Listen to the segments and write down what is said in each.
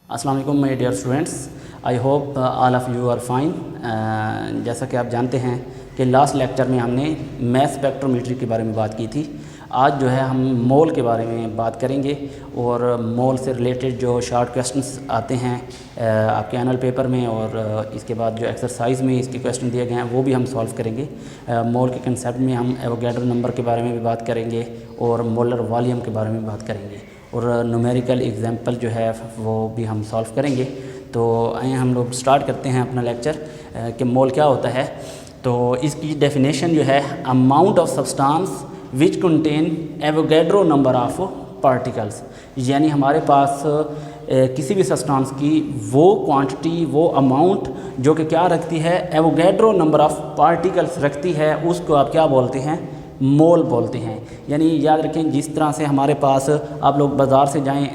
अस्सलाम वालेकुम my dear students, I hope all of you are fine. जैसा कि आप जानते हैं कि लास्ट लेक्चर में हमने मैथ स्पेक्ट्रोमीट्री के बारे में बात की थी। आज जो है हम मोल के बारे में बात करेंगे और मोल से रिलेटेड जो शॉर्ट क्वेश्चंस आते हैं आपके एनुअल पेपर में और इसके बाद जो एक्सरसाइज में इसके क्वेश्चन दिए गए हैं वो भी हम सॉल्व करेंगे। मोल के कंसेप्ट में हम एवोगैड्रो नंबर के बारे में भी बात करेंगे और मोलर वॉल्यूम के बारे में बात करेंगे और न्यूमेरिकल एग्जांपल जो है वो भी हम सॉल्व करेंगे। तो आइए हम लोग स्टार्ट करते हैं अपना लेक्चर कि मोल क्या होता है। तो इसकी डेफिनेशन जो है amount of substance which contain Avogadro number of particles, यानी हमारे पास किसी भी सब्सटेंस की वो क्वांटिटी वो अमाउंट जो कि क्या रखती है, एवोगैड्रो नंबर ऑफ पार्टिकल्स रखती है, उसको आप क्या बोलते हैं, मोल बोलते हैं। यानी याद रखें, जिस तरह से हमारे पास आप लोग बाज़ार से जाएं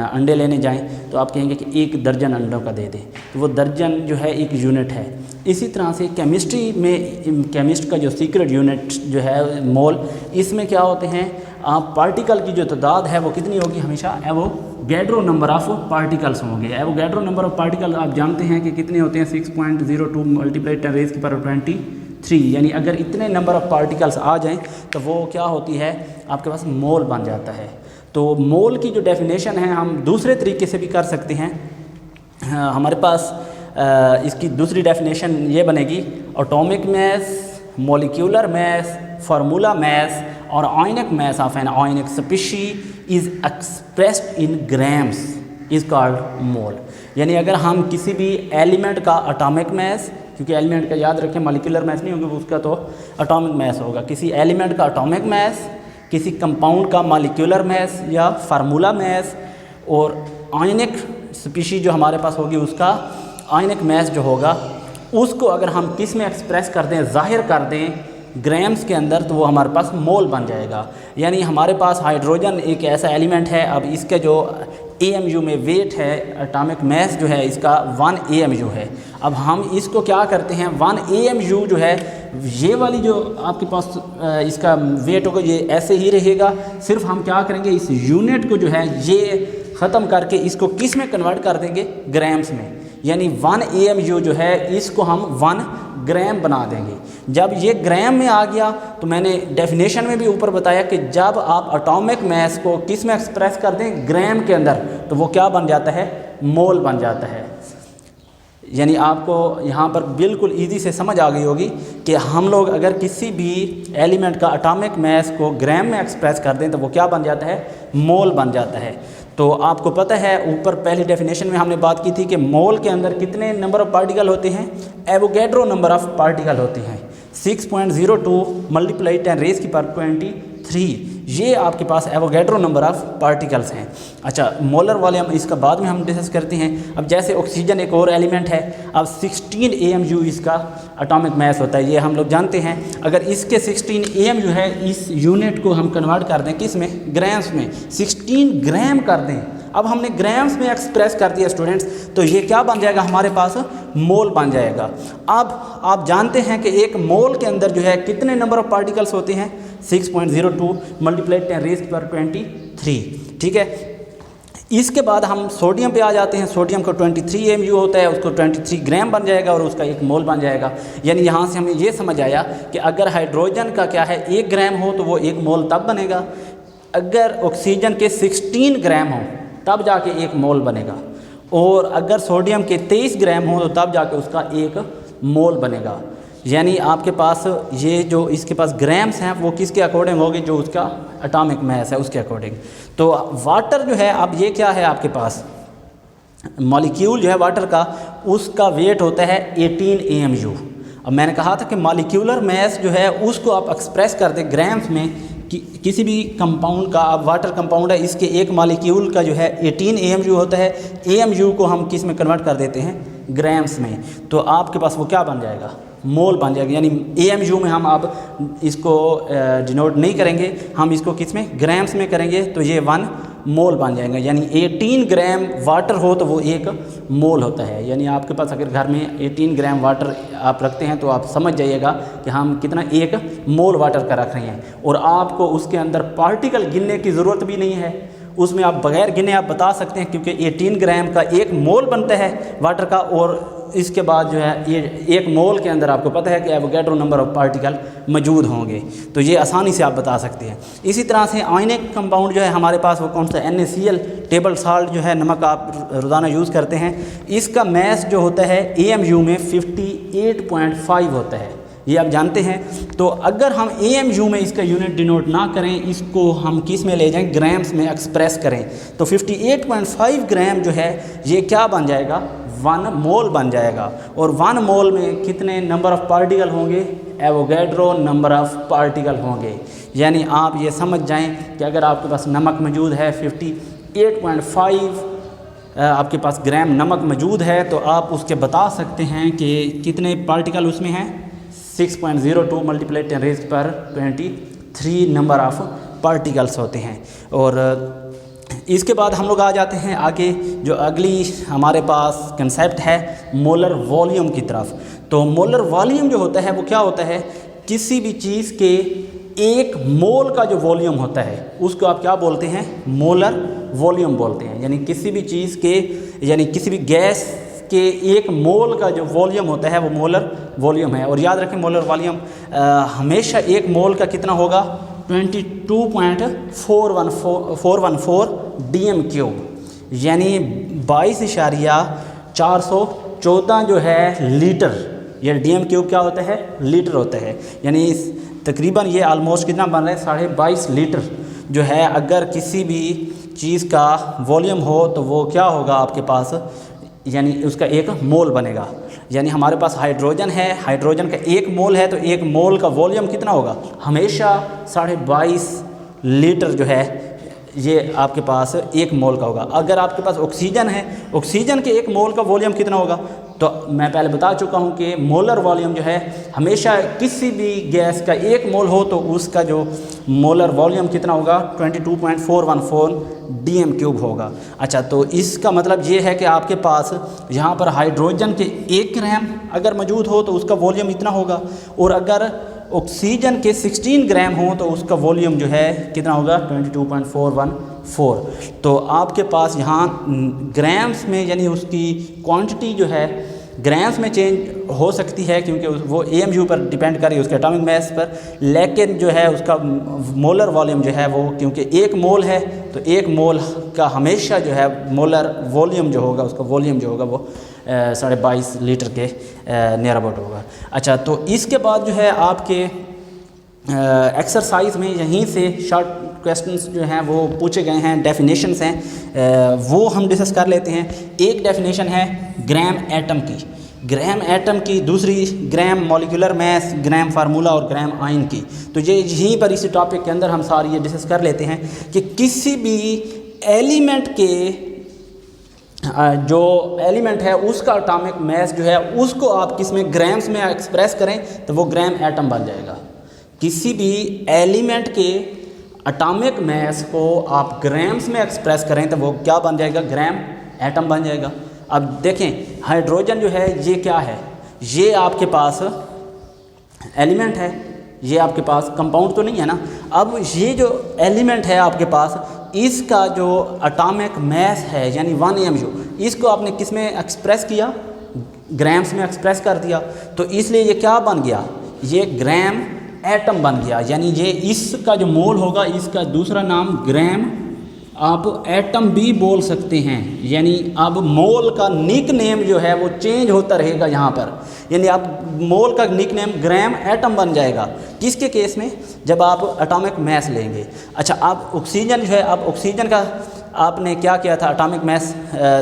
अंडे लेने जाएं तो आप कहेंगे कि 1 दर्जन अंडों का दे दें, तो वो दर्जन जो है एक यूनिट है। इसी तरह से केमिस्ट्री में केमिस्ट का जो सीक्रेट यूनिट जो है मोल, इसमें क्या होते हैं, आप पार्टिकल की जो तादाद है वो कितनी होगी, हमेशा एवोगैड्रो नंबर ऑफ पार्टिकल्स होंगे। एवोगैड्रो नंबर ऑफ पार्टिकल आप जानते हैं कि कितने होते हैं, 6.02 मल्टीप्लाई 10⁻23, यानी अगर इतने नंबर ऑफ़ पार्टिकल्स आ जाएं तो वो क्या होती है, आपके पास मोल बन जाता है। तो मोल की जो डेफिनेशन है हम दूसरे तरीके से भी कर सकते हैं। हमारे पास इसकी दूसरी डेफिनेशन ये बनेगी, atomic mass, molecular mass, formula mass और ionic mass of an ionic species is expressed in grams is called mole. यानी अगर हम किसी भी एलिमेंट का एटॉमिक मास, क्योंकि एलिमेंट का याद रखें मॉलिक्यूलर मास नहीं होगा, उसका तो एटॉमिक मास होगा, किसी एलिमेंट का एटॉमिक मास, किसी कंपाउंड का मॉलिक्यूलर मास या फार्मूला मास, और आयनिक स्पीशीज जो हमारे पास होगी उसका आयनिक मास जो होगा, उसको अगर हम किस में एक्सप्रेस कर दें, ज़ाहिर कर दें ग्राम्स के अंदर, तो वो हमारे पास मोल बन जाएगा। यानी हमारे पास हाइड्रोजन एक ऐसा एलिमेंट है, अब इसके जो AMU में वेट है, एटॉमिक मास जो है इसका 1 AMU है। अब हम इसको क्या करते हैं, 1 AMU जो है, ये वाली जो आपके पास इसका वेट होगा ये ऐसे ही रहेगा, सिर्फ हम क्या करेंगे, इस यूनिट को जो है ये ख़त्म करके इसको किस में कन्वर्ट कर देंगे, ग्राम्स में। यानी 1 AMU जो है इसको हम 1 ग्राम बना देंगे। जब ये ग्राम में आ गया तो मैंने डेफिनेशन में भी ऊपर बताया कि जब आप एटॉमिक मास को किस में एक्सप्रेस कर दें, ग्राम के अंदर, तो वो क्या बन जाता है, मोल बन जाता है। यानी आपको यहाँ पर बिल्कुल इजी से समझ आ गई होगी कि हम लोग अगर किसी भी एलिमेंट का एटॉमिक मास को ग्राम में एक्सप्रेस कर दें तो वो क्या बन जाता है, मोल बन जाता है। तो आपको पता है ऊपर पहली डेफिनेशन में हमने बात की थी कि मोल के अंदर कितने नंबर ऑफ़ पार्टिकल होते हैं, एवोगैड्रो नंबर ऑफ़ पार्टिकल होते हैं 6.02 मल्टीप्लाई 10⁻23, ये आपके पास एवोगैड्रो नंबर ऑफ़ पार्टिकल्स हैं। अच्छा, मोलर वाले हम इसका बाद में हम डिस्कस करते हैं। अब जैसे ऑक्सीजन एक और एलिमेंट है, अब 16 AMU इसका एटॉमिक मास होता है, ये हम लोग जानते हैं। अगर इसके 16 AMU है, इस यूनिट को हम कन्वर्ट कर दें किस में, ग्राम्स में, 16 ग्राम कर दें। अब हमने ग्राम्स में एक्सप्रेस कर दिया स्टूडेंट्स, तो ये क्या बन जाएगा, हमारे पास मोल बन जाएगा। अब आप जानते हैं कि एक मोल के अंदर जो है कितने नंबर ऑफ़ पार्टिकल्स होते हैं, 6.02 मल्टीप्लाई 10⁻23, ठीक है। इसके बाद हम सोडियम पे आ जाते हैं। सोडियम का 23 AMU होता है, उसको 23 ग्राम बन जाएगा और उसका 1 मोल बन जाएगा। यानी यहाँ से हमें ये समझ आया कि अगर हाइड्रोजन का क्या है, 1 ग्राम हो तो वो 1 मोल तब बनेगा, अगर ऑक्सीजन के 16 ग्राम हो तब जाके 1 मोल बनेगा, और अगर सोडियम के 23 ग्राम हो तो तब जाके उसका 1 मोल बनेगा। यानी आपके पास ये जो इसके पास ग्राम्स हैं वो किसके अकॉर्डिंग होगी, जो उसका एटॉमिक मास है उसके अकॉर्डिंग। तो वाटर जो है, अब ये क्या है, आपके पास मॉलिक्यूल जो है वाटर का, उसका वेट होता है 18 AMU। अब मैंने कहा था कि मॉलिक्यूलर मास जो है उसको आप एक्सप्रेस कर दें ग्राम्स में, किसी भी कंपाउंड का, अब वाटर कंपाउंड है, इसके एक मॉलिक्यूल का जो है 18 AMU होता है, AMU को हम किस में कन्वर्ट कर देते हैं, ग्राम्स में, तो आपके पास वो क्या बन जाएगा, मोल बन जाएगा। यानी AMU में हम अब इसको डिनोट नहीं करेंगे, हम इसको किस में, ग्राम्स में करेंगे, तो ये 1 मोल बन जाएगा। यानी 18 ग्राम वाटर हो तो वो 1 मोल होता है। यानी आपके पास अगर घर में 18 ग्राम वाटर आप रखते हैं तो आप समझ जाइएगा कि हम कितना 1 मोल वाटर का रख रहे हैं, और आपको उसके अंदर पार्टिकल गिनने की ज़रूरत भी नहीं है, उसमें आप बगैर गिने आप बता सकते हैं, क्योंकि 18 ग्राम का 1 मोल बनता है वाटर का, और इसके बाद जो है ये 1 मोल के अंदर आपको पता है कि एवोगैड्रो नंबर ऑफ पार्टिकल मौजूद होंगे, तो ये आसानी से आप बता सकते हैं। इसी तरह से आयनिक कंपाउंड जो है हमारे पास वो कौन सा, NaCl टेबल साल्ट जो है, नमक आप रोज़ाना यूज़ करते हैं, इसका मैस जो होता है AMU में 58.5 होता है, ये आप जानते हैं। तो अगर हम AMU में इसका यूनिट डिनोट ना करें, इसको हम किस में ले जाएं, ग्राम्स में एक्सप्रेस करें, तो 58.5 ग्राम जो है ये क्या बन जाएगा, 1 मोल बन जाएगा। और 1 मोल में कितने नंबर ऑफ़ पार्टिकल होंगे, एवोगैड्रो नंबर ऑफ़ पार्टिकल होंगे। यानी आप ये समझ जाएं कि अगर आपके पास नमक मौजूद है 58.5 आपके पास ग्राम नमक मौजूद है, तो आप उसके बता सकते हैं कि कितने पार्टिकल उसमें हैं, 6.02 मल्टीप्लाई 10⁻23 नंबर ऑफ़ पार्टिकल्स होते हैं। और इसके बाद हम लोग आ जाते हैं आगे, जो अगली हमारे पास कंसेप्ट है मोलर वॉल्यूम की तरफ। तो मोलर वॉल्यूम जो होता है वो क्या होता है, किसी भी चीज़ के 1 मोल का जो वॉल्यूम होता है उसको आप क्या बोलते हैं, मोलर वॉल्यूम बोलते हैं। यानी किसी भी चीज़ के, यानी किसी भी गैस के 1 मोल का जो वॉल्यूम होता है वो मोलर वॉल्यूम है। और याद रखें मोलर वॉल्यूम हमेशा 1 मोल का कितना होगा, 22.414 DM³, यानी 22.414 जो है लीटर, ये DM³ क्या होता है, लीटर होता है। यानी तकरीबन ये आलमोस्ट कितना बन रहा है, 22.5 लीटर जो है। अगर किसी भी चीज़ का वॉल्यूम हो तो वो क्या होगा आपके पास, यानी उसका 1 मोल बनेगा। यानी हमारे पास हाइड्रोजन है, हाइड्रोजन का 1 मोल है, तो 1 मोल का वॉल्यूम कितना होगा, हमेशा 22.5 लीटर जो है ये आपके पास 1 मोल का होगा। अगर आपके पास ऑक्सीजन है, ऑक्सीजन के 1 मोल का वॉल्यूम कितना होगा, तो मैं पहले बता चुका हूँ कि मोलर वॉल्यूम जो है हमेशा किसी भी गैस का 1 मोल हो तो उसका जो मोलर वॉल्यूम कितना होगा, 22.414 DM³ होगा। अच्छा, तो इसका मतलब ये है कि आपके पास यहाँ पर हाइड्रोजन के 1 ग्राम अगर मौजूद हो तो उसका वॉल्यूम इतना होगा, और अगर ऑक्सीजन के 16 ग्राम हो तो उसका वॉल्यूम जो है कितना होगा, 22.414। तो आपके पास यहाँ ग्राम्स में, यानी उसकी क्वांटिटी जो है ग्राम्स में चेंज हो सकती है, क्योंकि वो AMU पर डिपेंड करे उसके एटॉमिक मास पर, लेकिन जो है उसका मोलर वॉल्यूम जो है वो, क्योंकि 1 मोल है तो 1 मोल का हमेशा जो है मोलर वॉल्यूम जो होगा, उसका वॉल्यूम जो होगा वो 22.5 लीटर के नियर अबाउट होगा। अच्छा, तो इसके बाद जो है आपके एक्सरसाइज में यहीं से शॉर्ट क्वेश्चंस जो हैं वो पूछे गए हैं, डेफिनेशंस हैं, वो हम डिस्कस कर लेते हैं। एक डेफिनेशन है ग्राम एटम की, ग्राम एटम की, दूसरी ग्राम मॉलिक्यूलर मास, ग्राम फार्मूला और ग्राम आयन की। तो ये यहीं पर इसी टॉपिक के अंदर हम सारी ये डिस्कस कर लेते हैं कि किसी भी एलिमेंट के जो एलिमेंट है उसका एटॉमिक मास जो है उसको आप किस में, ग्राम्स में एक्सप्रेस करें तो वो ग्राम एटम बन जाएगा। किसी भी एलिमेंट के एटॉमिक मास को आप ग्राम्स में एक्सप्रेस करें तो वो क्या बन जाएगा, ग्राम एटम बन जाएगा। अब देखें हाइड्रोजन जो है ये क्या है, ये आपके पास एलिमेंट है, ये आपके पास कंपाउंड तो नहीं है ना। अब ये जो एलिमेंट है आपके पास, इसका जो एटॉमिक मास है यानी 1 AMU, इसको आपने किस में एक्सप्रेस किया, ग्राम्स में एक्सप्रेस कर दिया, तो इसलिए ये क्या बन गया, ये ग्राम एटम बन गया। यानी ये इसका जो मोल होगा, इसका दूसरा नाम ग्राम आप एटम भी बोल सकते हैं। यानी अब मोल का निक नेम जो है वो चेंज होता रहेगा यहाँ पर, यानी अब मोल का निक नेम ग्राम एटम बन जाएगा। किसके केस में, जब आप एटॉमिक मास लेंगे। अच्छा, अब ऑक्सीजन जो है, अब ऑक्सीजन का आपने क्या किया था, एटॉमिक मास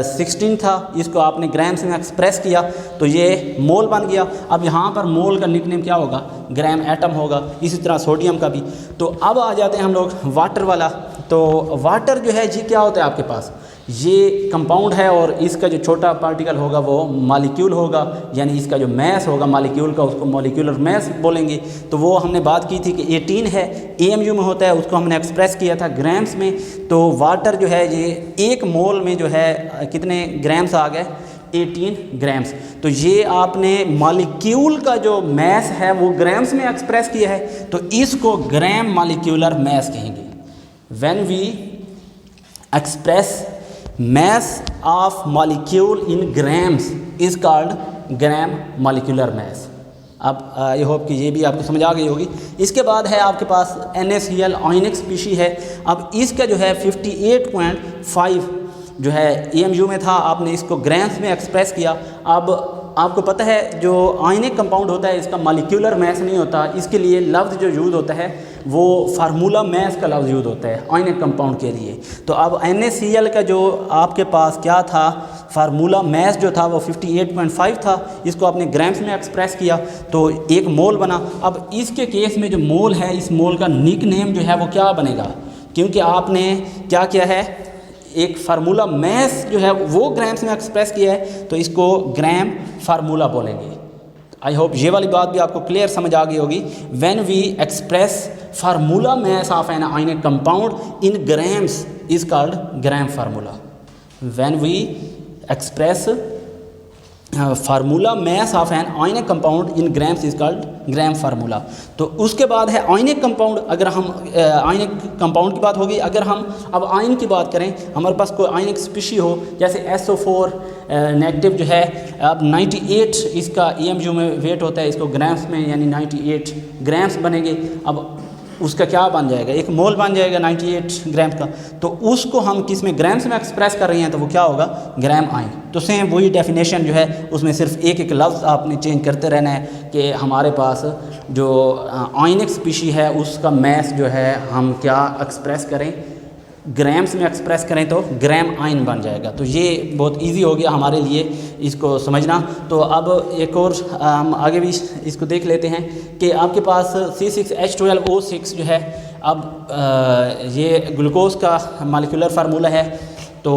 16 था, इसको आपने ग्राम्स में एक्सप्रेस किया तो ये मोल बन गया। अब यहाँ पर मोल का निकनेम क्या होगा, ग्राम एटम होगा। इसी तरह सोडियम का भी। तो अब आ जाते हैं हम लोग वाटर वाला। तो वाटर जो है जी क्या होता है आपके पास, ये कंपाउंड है और इसका जो छोटा पार्टिकल होगा वो मॉलिक्यूल होगा, यानी इसका जो मास होगा मॉलिक्यूल का उसको मॉलिक्यूलर मास बोलेंगे। तो वो हमने बात की थी कि 18 है, AMU में होता है, उसको हमने एक्सप्रेस किया था ग्राम्स में। तो वाटर जो है ये 1 मोल में जो है कितने ग्राम्स आ गए, 18 ग्राम्स। तो ये आपने मॉलिक्यूल का जो मास है वो ग्राम्स में एक्सप्रेस किया है, तो इसको ग्राम मॉलिक्यूलर मास कहेंगे। When we express mass of molecule in grams is called gram molecular mass। अब आई होप कि ये भी आपको समझ आ गई होगी। इसके बाद है आपके पास NaCl आयनिक स्पीशी है। अब इसका जो है 58.5 जो है EMU में था, आपने इसको ग्राम्स में एक्सप्रेस किया। अब आपको पता है जो आयनिक कंपाउंड होता है इसका मॉलिक्यूलर मैस नहीं होता, इसके लिए लफ्ज़ जो यूज़ होता है वो फार्मूला मैस का लफ्ज़ यूज़ होता है आयनिक कंपाउंड के लिए। तो अब NaCl का जो आपके पास क्या था, फार्मूला मैस जो था वो 58.5 था, इसको आपने ग्राम्स में एक्सप्रेस किया तो 1 मोल बना। अब इसके केस में जो मोल है, इस मोल का निक नेम जो है वो क्या बनेगा, क्योंकि आपने क्या किया है, एक फार्मूला मैस जो है वो ग्राम्स में एक्सप्रेस किया है तो इसको ग्राम फार्मूला बोलेंगे। आई होप ये वाली बात भी आपको क्लियर समझ आ गई होगी। When we express formula mass of an ionic compound in grams is called gram formula. When we express formula mass of an ionic compound in grams is called gram formula. तो उसके बाद है ionic compound. अगर हम ionic compound की बात होगी, अगर हम अब आयन की बात करें, हमारे पास कोई आयनिक स्पीशी हो जैसे SO4 नेगेटिव जो है, अब 98 इसका EMU में वेट होता है, इसको ग्राम्स में यानी 98 ग्राम्स बनेंगे। अब उसका क्या बन जाएगा, 1 मोल बन जाएगा 98 ग्राम का। तो उसको हम किस में ग्राम्स में एक्सप्रेस कर रहे हैं तो वो क्या होगा, ग्राम आयन। तो सेम वही डेफिनेशन जो है उसमें सिर्फ एक लफ्ज़ आपने चेंज करते रहना है कि हमारे पास जो आयनिक स्पीशी है उसका मैस जो है हम क्या एक्सप्रेस करें, ग्राम्स में एक्सप्रेस करें तो ग्राम आयन बन जाएगा। तो ये बहुत इजी हो गया हमारे लिए इसको समझना। तो अब एक और हम आगे भी इसको देख लेते हैं कि आपके पास C6H12O6 जो है, अब ये ग्लूकोज का मॉलिक्यूलर फार्मूला है। तो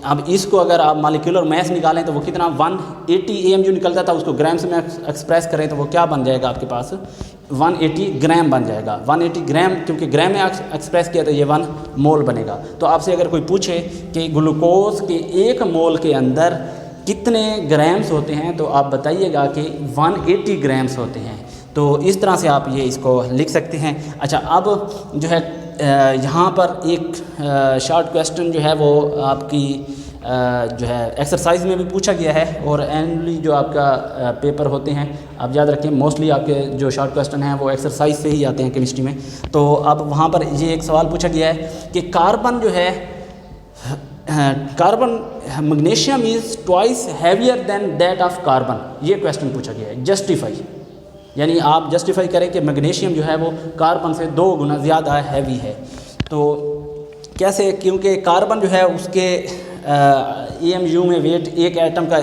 अब इसको अगर आप मॉलिक्यूलर मैस निकालें तो वो कितना 180 AMU निकलता था, उसको ग्राम्स में एक्सप्रेस करें तो वो क्या बन जाएगा, आपके पास 180 ग्राम बन जाएगा। 180 ग्राम क्योंकि ग्राम में एक्सप्रेस किया तो ये 1 मोल बनेगा। तो आपसे अगर कोई पूछे कि ग्लूकोज के 1 मोल के अंदर कितने ग्राम्स होते हैं तो आप बताइएगा कि 180 ग्राम्स होते हैं। तो इस तरह से आप ये इसको लिख सकते हैं। अच्छा, अब जो है यहाँ पर एक शॉर्ट क्वेश्चन जो है वो आपकी जो है एक्सरसाइज में भी पूछा गया है और एनुअली जो आपका पेपर होते हैं, आप याद रखें मोस्टली आपके जो शॉर्ट क्वेश्चन हैं वो एक्सरसाइज से ही आते हैं केमिस्ट्री में। तो अब वहाँ पर ये एक सवाल पूछा गया है कि कार्बन जो है, carbon magnesium is twice heavier than that of carbon, ये क्वेश्चन पूछा गया है। जस्टिफाई, यानी आप जस्टिफाई करें कि मैग्नीशियम जो है वो कार्बन से 2 गुना ज़्यादा हैवी है। तो कैसे, क्योंकि कार्बन जो है उसके EMU में वेट एक एटम का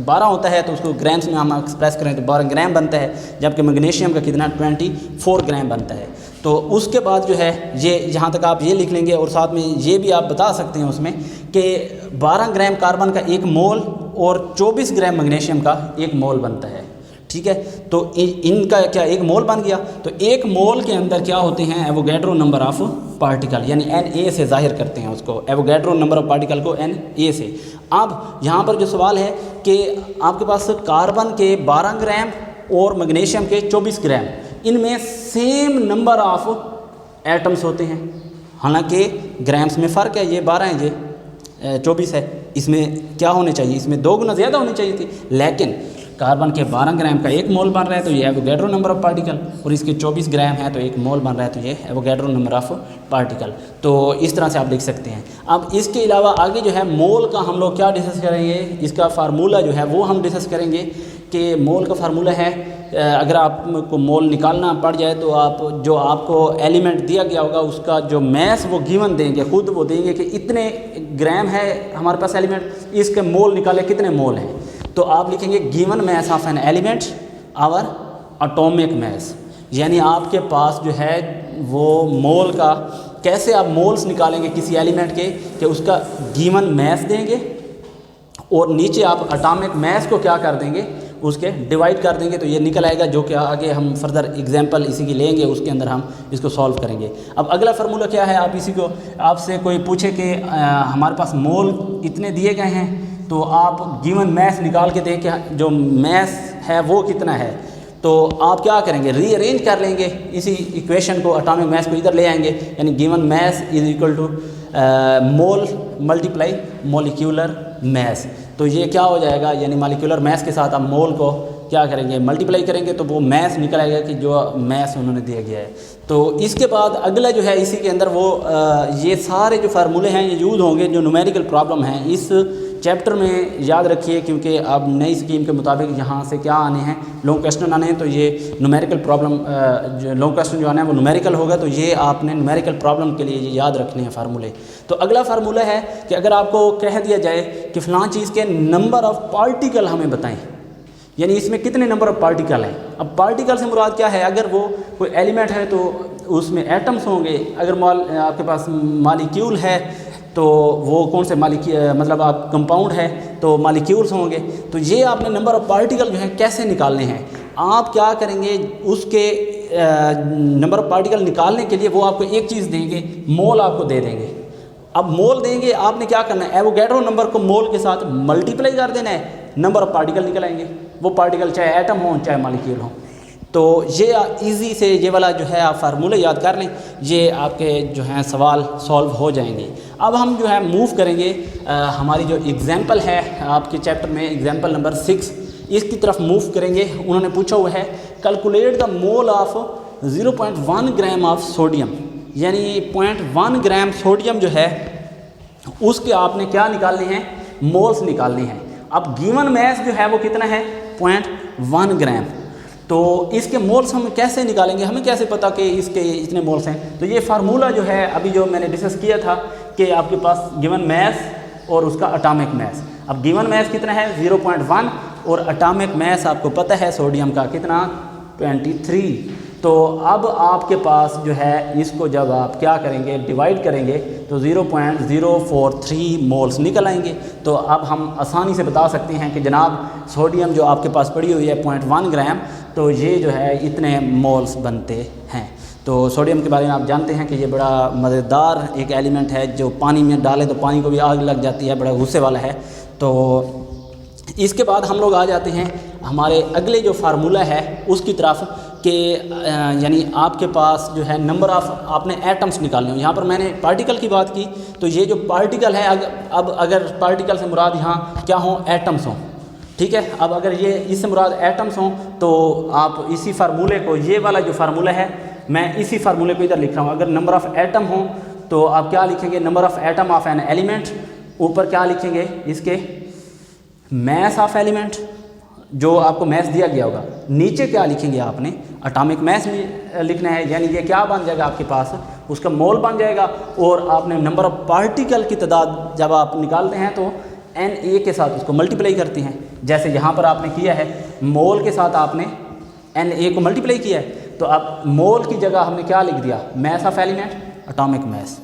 12 होता है, तो उसको ग्राम्स में हम एक्सप्रेस करें तो 12 ग्राम बनता है, जबकि मैग्नीशियम का कितना 24 ग्राम बनता है। तो उसके बाद जो है ये यहाँ तक आप ये लिख लेंगे और साथ में ये भी आप बता सकते हैं उसमें कि 12 ग्राम कार्बन का 1 मोल और 24 ग्राम मैग्नीशियम का 1 मोल बनता है। ठीक है, तो इनका क्या 1 मोल बन गया। तो 1 मोल के अंदर क्या होते हैं, एवोगैड्रो नंबर ऑफ पार्टिकल, यानी Na से जाहिर करते हैं उसको, एवोगैड्रो नंबर ऑफ पार्टिकल को Na से। अब यहाँ पर जो सवाल है कि आपके पास कार्बन के 12 ग्राम और मैग्नीशियम के 24 ग्राम, इनमें सेम नंबर ऑफ एटम्स होते हैं, हालांकि ग्राम्स में फ़र्क है, ये 12 है, ये 24 है। इसमें क्या होने चाहिए, इसमें 2 गुना ज़्यादा होनी चाहिए थी, लेकिन कार्बन के 12 ग्राम का 1 मोल बन रहा है तो ये एवोगैड्रो नंबर ऑफ पार्टिकल, और इसके 24 ग्राम है तो 1 मोल बन रहा है तो ये एवोगैड्रो नंबर ऑफ पार्टिकल। तो इस तरह से आप लिख सकते हैं। अब इसके अलावा आगे जो है मोल का हम लोग क्या डिस्कस करेंगे, इसका फार्मूला जो है वो हम डिस्कस करेंगे कि मोल का फार्मूला है, अगर आपको मोल निकालना पड़ जाए तो आप जो आपको एलिमेंट दिया गया होगा उसका जो मैस वो गिवन देंगे, खुद वो देंगे कि इतने ग्राम है हमारे पास एलिमेंट, इसके मोल निकाले कितने मोल हैं। तो आप लिखेंगे given mass of an element over atomic mass, यानी आपके पास जो है वो मोल का, कैसे आप मोल्स निकालेंगे किसी एलिमेंट के, कि उसका गिवन मैस देंगे और नीचे आप एटॉमिक मैस को क्या कर देंगे, उसके डिवाइड कर देंगे, तो ये निकल आएगा, जो कि आगे हम फर्दर एग्जांपल इसी की लेंगे, उसके अंदर हम इसको सॉल्व करेंगे। अब अगला फार्मूला क्या है, आप इसी को, आपसे कोई पूछे कि हमारे पास मोल इतने दिए गए हैं तो आप गिवन मैस निकाल के दें कि जो मैस है वो कितना है, तो आप क्या करेंगे, रीअरेंज कर लेंगे इसी इक्वेशन को, एटॉमिक मैस को इधर ले आएंगे, यानी given mass is equal to mole multiply molecular mass. तो ये क्या हो जाएगा, यानी मॉलिक्यूलर मैस के साथ आप मोल को क्या करेंगे, मल्टीप्लाई करेंगे तो वो मैस निकल आएगा कि जो मैस उन्होंने दिया गया है। तो इसके बाद अगला जो है इसी के अंदर वो ये सारे जो फार्मूले हैं ये यूज़ होंगे जो न्यूमेरिकल प्रॉब्लम हैं इस चैप्टर में, याद रखिए, क्योंकि अब नई स्कीम के मुताबिक यहाँ से क्या आने हैं, लॉन्ग क्वेश्चन आने हैं। तो ये न्यूमेरिकल प्रॉब्लम जो लॉन्ग क्वेश्चन जो आने हैं वो न्यूमेरिकल होगा, तो ये आपने न्यूमेरिकल प्रॉब्लम के लिए ये याद रखने हैं फार्मूले। तो अगला फार्मूला है कि अगर आपको कह दिया जाए कि फ़लाँ चीज़ के नंबर ऑफ़ पार्टिकल हमें बताएं, यानी इसमें कितने नंबर ऑफ़ पार्टिकल हैं। अब पार्टिकल से मुराद क्या है, अगर वो कोई एलिमेंट है तो उसमें एटम्स होंगे, अगर आपके पास मॉलिक्यूल है तो वो कौन से मतलब आप कंपाउंड है तो मॉलिक्यूल्स होंगे। तो ये आपने नंबर ऑफ़ पार्टिकल जो है कैसे निकालने हैं, आप क्या करेंगे, उसके नंबर ऑफ़ पार्टिकल निकालने के लिए वो आपको एक चीज़ देंगे, मोल आपको दे देंगे। अब मोल देंगे, आपने क्या करना है, एवोगैड्रो नंबर को मोल के साथ मल्टीप्लाई कर देना है, नंबर ऑफ़ पार्टिकल निकल आएंगे। वो पार्टिकल चाहे एटम हो चाहे मॉलिक्यूल हो। तो ये इजी से ये वाला जो है आप फार्मूले याद कर लें, ये आपके जो हैं सवाल सॉल्व हो जाएंगे। अब हम जो है मूव करेंगे हमारी जो एग्जांपल है आपके चैप्टर में, एग्जांपल नंबर 6, इसकी तरफ मूव करेंगे। उन्होंने पूछा हुआ है calculate the mole of 0.1 gram of sodium, यानी 0.1 ग्राम सोडियम जो है उसके आपने क्या निकालने हैं, मोल्स निकालने हैं। अब गिवन मैस जो है वो कितना है, 0.1 ग्राम। तो इसके मोल्स हम कैसे निकालेंगे, हमें कैसे पता कि इसके इतने मोल्स हैं। तो ये फार्मूला जो है अभी जो मैंने डिस्कस किया था कि आपके पास गिवन मैस और उसका एटॉमिक मैस। अब गिवन मैस कितना है 0.1 और एटॉमिक मैस आपको पता है सोडियम का कितना 23। तो अब आपके पास जो है इसको जब आप क्या करेंगे, डिवाइड करेंगे तो 0.043 मोल्स निकल आएंगे। तो अब हम आसानी से बता सकते हैं कि जनाब सोडियम जो आपके पास पड़ी हुई है 0.1 ग्राम, तो ये जो है इतने मोल्स बनते हैं। तो सोडियम के बारे में आप जानते हैं कि ये बड़ा मज़ेदार एक एलिमेंट है, जो पानी में डाले तो पानी को भी आग लग जाती है, बड़ा गुस्से वाला है। तो इसके बाद हम लोग आ जाते हैं हमारे अगले जो फार्मूला है उसकी तरफ कि यानी आपके पास जो है नंबर ऑफ़ आपने एटम्स निकालने हो। यहाँ पर मैंने पार्टिकल की बात की, तो ये जो पार्टिकल है अब अगर पार्टिकल से मुराद यहाँ क्या हों, एटम्स हों, ठीक है। अब अगर ये इससे मुराद एटम्स हों तो आप इसी फार्मूले को, ये वाला जो फार्मूला है मैं इसी फार्मूले को इधर लिख रहा हूँ। अगर नंबर ऑफ़ एटम हों तो आप क्या लिखेंगे, number of atom of an element, ऊपर क्या लिखेंगे इसके मैस ऑफ एलिमेंट, जो आपको मैस दिया गया होगा, नीचे क्या लिखेंगे आपने एटॉमिक मैस में लिखना है, यानी ये क्या बन जाएगा आपके पास, उसका मोल बन जाएगा। और आपने नंबर ऑफ़ पार्टिकल की तादाद जब आप निकालते हैं तो Na के साथ उसको मल्टीप्लाई करते हैं, जैसे यहाँ पर आपने किया है, मोल के साथ आपने Na को मल्टीप्लाई किया है। तो अब मोल की जगह हमने क्या लिख दिया, mass of element atomic mass,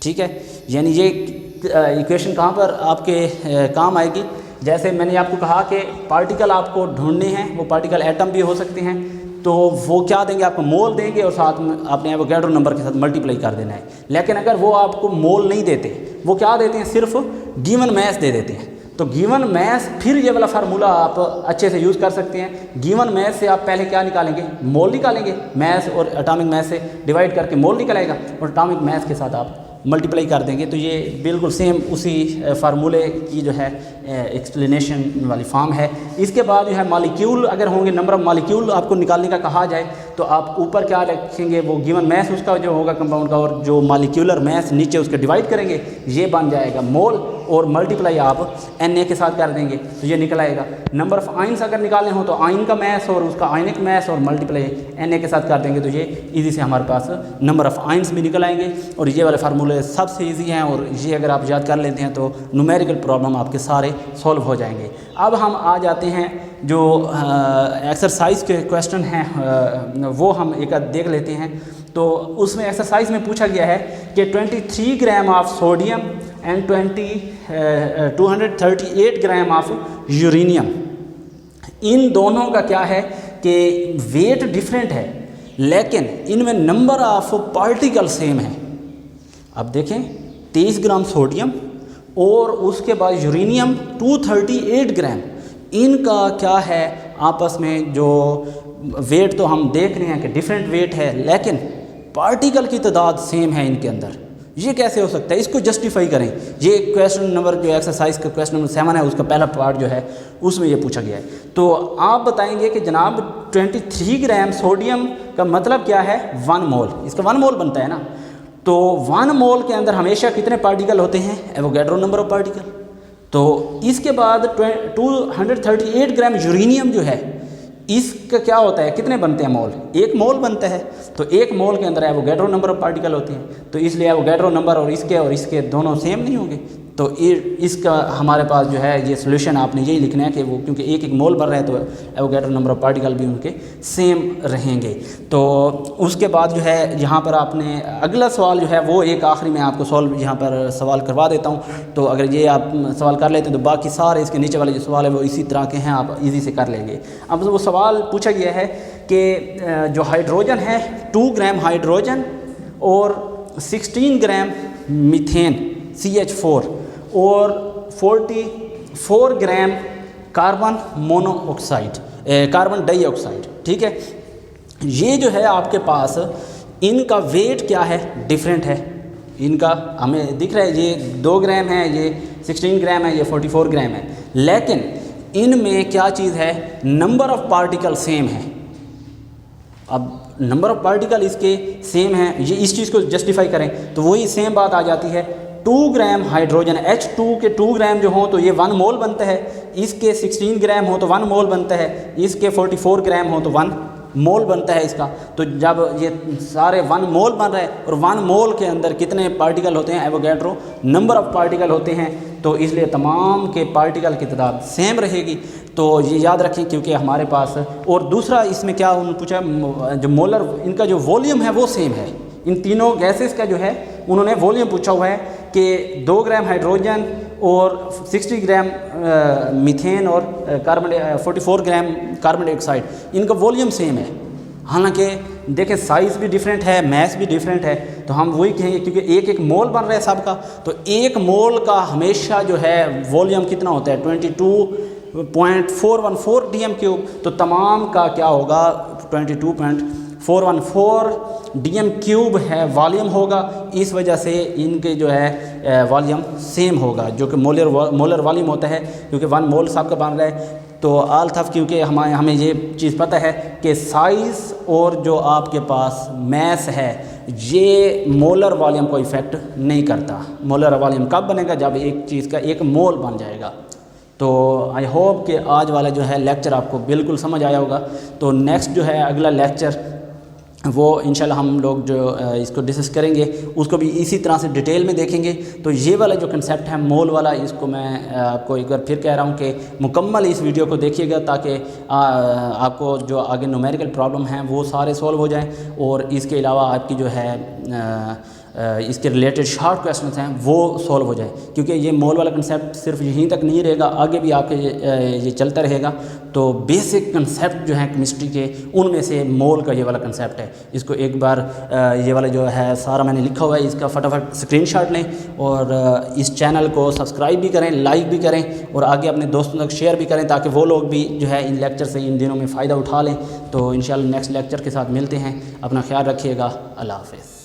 ठीक है। यानी ये इक्वेशन कहाँ पर आपके काम आएगी, जैसे मैंने आपको कहा कि पार्टिकल आपको ढूंढने हैं, वो पार्टिकल एटम भी हो सकते हैं, तो वो क्या देंगे आपको, मोल देंगे और साथ में आपने एवोगैड्रो नंबर के साथ मल्टीप्लाई कर देना है। लेकिन अगर वो आपको मोल नहीं देते, वो क्या देते हैं, सिर्फ गिवन मैस दे देते हैं। तो गिवन मैस, फिर ये वाला फार्मूला आप अच्छे से यूज़ कर सकते हैं। गिवन मैस से आप पहले क्या निकालेंगे, मोल निकालेंगे, मैस और एटॉमिक मैस से डिवाइड करके मोल निकलेगा और एटॉमिक मैस के साथ आप मल्टीप्लाई कर देंगे। तो ये बिल्कुल सेम उसी फार्मूले की जो है एक्सप्लेनेशन वाली फॉर्म है। इसके बाद जो है मॉलिक्यूल अगर होंगे, नंबर ऑफ़ मॉलिक्यूल आपको निकालने का कहा जाए तो आप ऊपर क्या रखेंगे, वो गिवन मैस उसका जो होगा कंपाउंड का, और जो मॉलिक्यूलर मैस नीचे उसके डिवाइड करेंगे, ये बन जाएगा मोल, और मल्टीप्लाई आप Na के साथ कर देंगे तो ये निकल आएगा। नंबर ऑफ़ आइंस अगर निकालने हो तो आइन का मैस और उसका आयनिक मैस और मल्टीप्लाई Na के साथ कर देंगे तो ये इजी से हमारे पास नंबर ऑफ़ आइंस भी निकल आएंगे। और ये वाले फार्मूले सबसे इजी हैं, और ये अगर आप याद कर लेते हैं तो न्यूमेरिकल प्रॉब्लम आपके सारे सॉल्व हो जाएंगे। अब हम आ जाते हैं जो एक्सरसाइज के क्वेश्चन हैं वो हम एक देख लेते हैं। तो उसमें एक्सरसाइज में पूछा गया है कि 23 gram of sodium and 238 gram of uranium, इन दोनों का क्या है कि वेट डिफरेंट है लेकिन इनमें नंबर ऑफ पार्टिकल सेम है। अब देखें 23 ग्राम सोडियम और उसके बाद यूरेनियम 238 ग्राम, इनका क्या है आपस में जो वेट, तो हम देख रहे हैं कि डिफरेंट वेट है लेकिन पार्टिकल की तादाद सेम है इनके अंदर। ये कैसे हो सकता है, इसको जस्टिफाई करें। ये क्वेश्चन नंबर जो एक्सरसाइज का क्वेश्चन नंबर 7 है, उसका पहला पार्ट जो है उसमें ये पूछा गया है। तो आप बताएंगे कि जनाब 23 ग्राम सोडियम का मतलब क्या है, 1 मोल, इसका 1 मोल बनता है ना। तो 1 मोल के अंदर हमेशा कितने पार्टिकल होते हैं, एवोगैड्रो नंबर ऑफ पार्टिकल। तो इसके बाद 238 ग्राम यूरेनियम जो है, इसका क्या होता है, कितने बनते हैं मोल, 1 मोल बनता है। तो 1 मोल के अंदर एवोगैड्रो नंबर ऑफ पार्टिकल होते हैं, तो इसलिए एवोगैड्रो नंबर और इसके दोनों सेम नहीं होंगे। तो इसका हमारे पास जो है ये सोल्यूशन आपने यही लिखना है कि वो क्योंकि 1 मोल बन रहा है तो एवोगैड्रो नंबर ऑफ पार्टिकल भी उनके सेम रहेंगे। तो उसके बाद जो है यहाँ पर आपने अगला सवाल जो है वो एक आखिरी में आपको सॉल्व यहाँ पर सवाल करवा देता हूँ। तो अगर ये आप सवाल कर लेते हैं तो बाकी सारे इसके नीचे वाले जो सवाल है वो इसी तरह के हैं, आप इजी से कर लेंगे। अब वो सवाल पूछा गया है कि जो हाइड्रोजन है 2 ग्राम हाइड्रोजन और 16 ग्राम मीथेन CH4 और 44 gram carbon monoxide, carbon dioxide, ठीक है। ये जो है आपके पास इनका वेट क्या है, डिफरेंट है। इनका हमें दिख रहा है ये 2 ग्राम है, ये 16 ग्राम है, ये 44 ग्राम है, लेकिन इनमें क्या चीज़ है, नंबर ऑफ़ पार्टिकल सेम है। अब नंबर ऑफ़ पार्टिकल इसके सेम हैं, ये इस चीज़ को जस्टिफाई करें तो वही सेम बात आ जाती है। 2 ग्राम हाइड्रोजन H2 के 2 ग्राम जो हों तो ये 1 मोल बनता है, इसके 16 ग्राम हो तो 1 मोल बनता है, इसके 44 ग्राम हो तो 1 मोल बनता है इसका। तो जब ये सारे 1 मोल बन रहे हैं और 1 मोल के अंदर कितने पार्टिकल होते हैं, एवोगैड्रो नंबर ऑफ़ पार्टिकल होते हैं, तो इसलिए तमाम के पार्टिकल की तादाद सेम रहेगी। तो ये याद रखें क्योंकि हमारे पास, और दूसरा इसमें क्या उन्होंने पूछा, जो मोलर इनका जो वॉल्यूम है वो सेम है। इन तीनों गैसेस का जो है उन्होंने वॉल्यूम पूछा हुआ है कि 2 ग्राम हाइड्रोजन और 60 ग्राम मीथेन और 44 ग्राम कार्बन डाइऑक्साइड, इनका वॉल्यूम सेम है। हालांकि देखें साइज़ भी डिफरेंट है, मैस भी डिफरेंट है, तो हम वही कहेंगे क्योंकि 1 मोल बन रहा है सबका, तो 1 मोल का हमेशा जो है वॉल्यूम कितना होता है, 22.414 dm3। तो तमाम का क्या होगा, 22.414 dm³ है वॉल्यूम होगा। इस वजह से इनके जो है वॉल्यूम सेम होगा, जो कि मोलर वॉल्यूम होता है, क्योंकि 1 मोल सबका बन रहा है। तो आल्थफ क्योंकि हमें ये चीज़ पता है कि साइज़ और जो आपके पास मैस है ये मोलर वॉल्यूम को इफ़ेक्ट नहीं करता। मोलर वॉल्यूम कब बनेगा, जब एक चीज़ का 1 मोल बन जाएगा। तो आई होप कि आज वाला जो है लेक्चर आपको बिल्कुल समझ आया होगा। तो नेक्स्ट जो है अगला लेक्चर वो इंशाल्लाह हम लोग जो इसको डिस्कस करेंगे उसको भी इसी तरह से डिटेल में देखेंगे। तो ये वाला जो कंसेप्ट है मोल वाला, इसको मैं आपको एक बार फिर कह रहा हूँ कि मुकम्मल इस वीडियो को देखिएगा ताकि आपको जो आगे न्यूमेरिकल प्रॉब्लम हैं वो सारे सॉल्व हो जाएं, और इसके अलावा आपकी जो है इसके रिलेटेड शॉर्ट क्वेश्चंस हैं वो सॉल्व हो जाए। क्योंकि ये मोल वाला कंसेप्ट सिर्फ यहीं तक नहीं रहेगा, आगे भी आपके ये चलता रहेगा। तो बेसिक कंसेप्ट जो है केमिस्ट्री के, उनमें से मोल का ये वाला कंसेप्ट है। इसको एक बार ये वाला जो है सारा मैंने लिखा हुआ है, इसका फटाफट स्क्रीनशॉट लें और इस चैनल को सब्सक्राइब भी करें, लाइक भी करें और आगे अपने दोस्तों तक शेयर भी करें ताकि वो लोग भी जो है इन लेक्चर से इन दिनों में फ़ायदा उठा लें। तो इंशाल्लाह नेक्स्ट लेक्चर के साथ मिलते हैं। अपना ख्याल रखिएगा। अल्लाह हाफ़िज़।